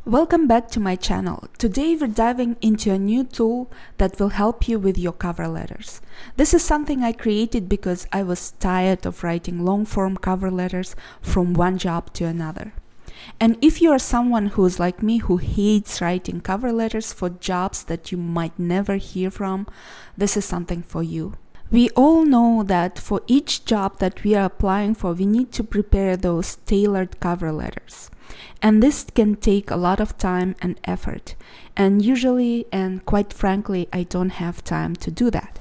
Welcome back to my channel. Today we're diving into a new tool that will help you with your cover letters. This is something I created because I was tired of writing long-form cover letters from one job to another. And if you are someone who is like me, who hates writing cover letters for jobs that you might never hear from, this is something for you. We all know that for each job that we are applying for, we need to prepare those tailored cover letters. And this can take a lot of time and effort. And usually, and quite frankly, I don't have time to do that.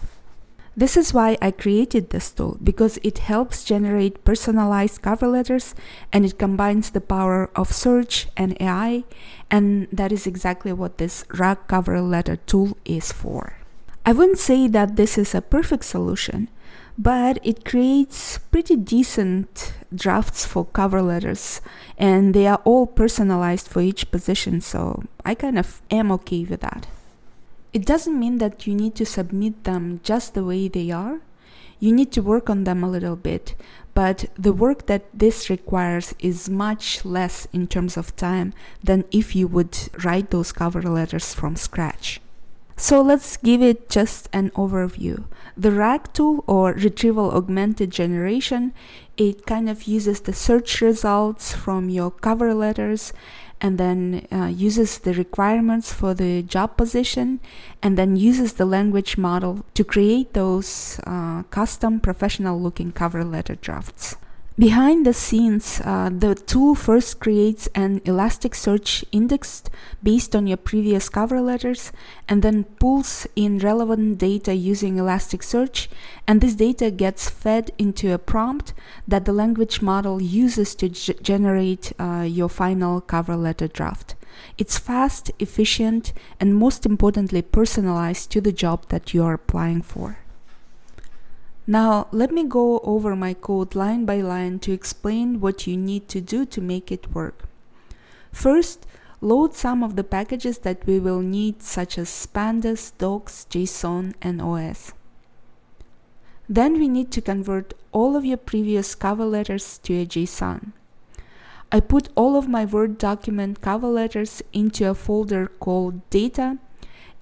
This is why I created this tool, because it helps generate personalized cover letters and it combines the power of search and AI, and that is exactly what this RAG cover letter tool is for. I wouldn't say that this is a perfect solution, but it creates pretty decent drafts for cover letters, and they are all personalized for each position, so I kind of am okay with that. It doesn't mean that you need to submit them just the way they are. You need to work on them a little bit, but the work that this requires is much less in terms of time than if you would write those cover letters from scratch. So let's give it just an overview. The RAG tool, or Retrieval Augmented Generation, it kind of uses the search results from your cover letters and then uses the requirements for the job position and then uses the language model to create those custom professional looking cover letter drafts. Behind the scenes, the tool first creates an Elasticsearch index based on your previous cover letters and then pulls in relevant data using Elasticsearch, and this data gets fed into a prompt that the language model uses to generate your final cover letter draft. It's fast, efficient, and most importantly personalized to the job that you are applying for. Now, let me go over my code line by line to explain what you need to do to make it work. First, load some of the packages that we will need, such as pandas, docs, JSON, and OS. Then we need to convert all of your previous cover letters to a JSON. I put all of my Word document cover letters into a folder called Data,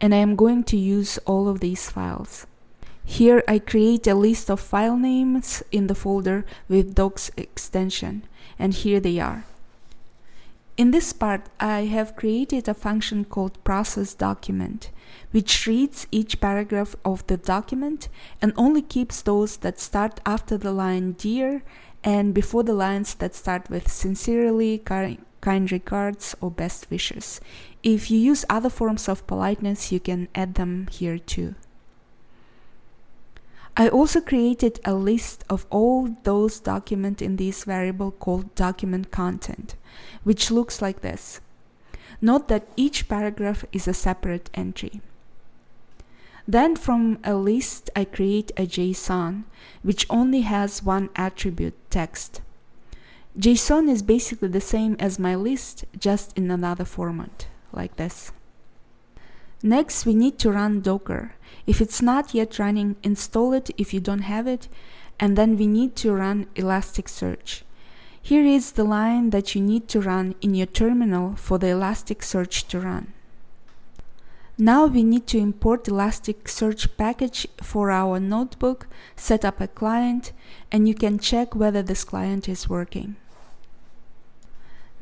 and I am going to use all of these files. Here I create a list of file names in the folder with docs extension, and here they are. In this part, I have created a function called process_document, which reads each paragraph of the document and only keeps those that start after the line "Dear" and before the lines that start with "Sincerely," "Kind regards," or "Best wishes." If you use other forms of politeness, you can add them here too. I also created a list of all those documents in this variable called document content, which looks like this. Note that each paragraph is a separate entry. Then from a list I create a JSON, which only has one attribute, text. JSON is basically the same as my list, just in another format, like this. Next, we need to run Docker. If it's not yet running, install it if you don't have it, and then we need to run Elasticsearch. Here is the line that you need to run in your terminal for the Elasticsearch to run. Now we need to import Elasticsearch package for our notebook, set up a client, and you can check whether this client is working.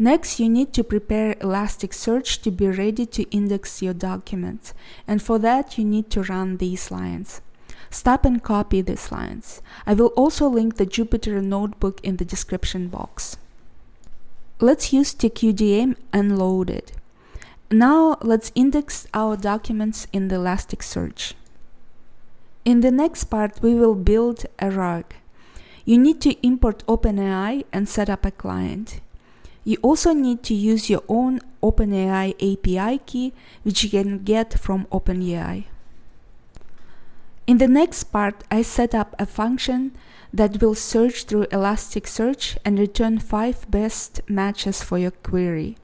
Next, you need to prepare Elasticsearch to be ready to index your documents, and for that you need to run these lines. Stop and copy these lines. I will also link the Jupyter notebook in the description box. Let's use TQDM and load it. Now let's index our documents in the Elasticsearch. In the next part, we will build a RAG. You need to import OpenAI and set up a client. You also need to use your own OpenAI API Key, which you can get from OpenAI. In the next part, I set up a function that will search through Elasticsearch and return 5 best matches for your query.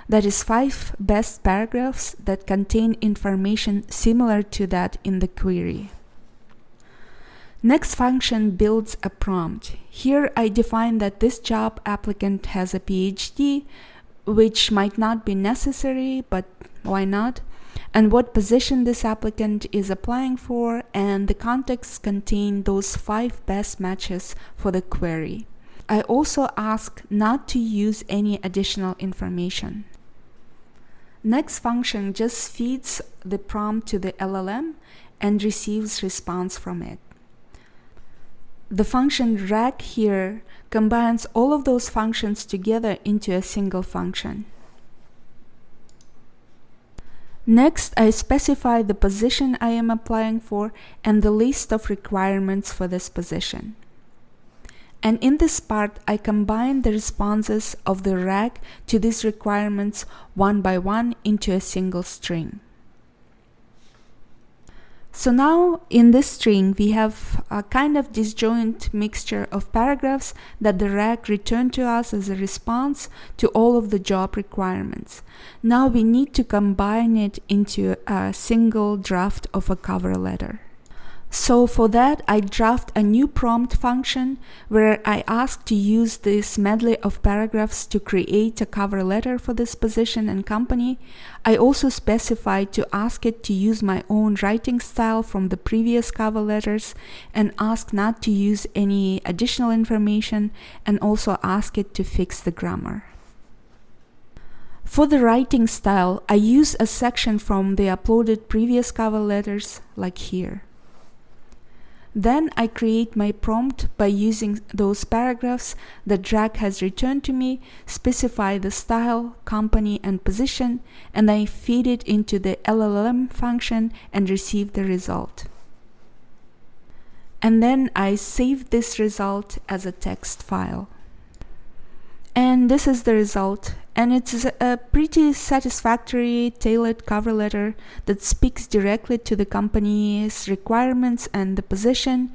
That is 5 best paragraphs that contain information similar to that in the query. Next function builds a prompt. Here I define that this job applicant has a PhD which might not be necessary, but why not, and what position this applicant is applying for, and the context contain those 5 best matches for the query. I also ask not to use any additional information. Next function just feeds the prompt to the LLM and receives response from it. The function rag here combines all of those functions together into a single function. Next, I specify the position I am applying for and the list of requirements for this position. And in this part, I combine the responses of the rag to these requirements one by one into a single string. So now in this string, we have a kind of disjoint mixture of paragraphs that the rag returned to us as a response to all of the job requirements. Now we need to combine it into a single draft of a cover letter. So for that, I draft a new prompt function where I ask to use this medley of paragraphs to create a cover letter for this position and company. I also specify to ask it to use my own writing style from the previous cover letters and ask not to use any additional information, and also ask it to fix the grammar. For the writing style, I use a section from the uploaded previous cover letters, like here. Then I create my prompt by using those paragraphs that Drag has returned to me, specify the style, company, and position, and I feed it into the LLM function and receive the result. And then I save this result as a text file. And this is the result, and it's a pretty satisfactory tailored cover letter that speaks directly to the company's requirements and the position,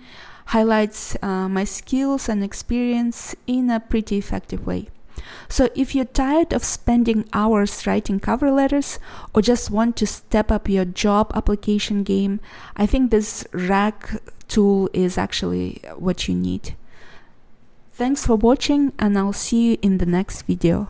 highlights my skills and experience in a pretty effective way. So if you're tired of spending hours writing cover letters or just want to step up your job application game, I think this RAG tool is actually what you need. Thanks for watching, and I'll see you in the next video.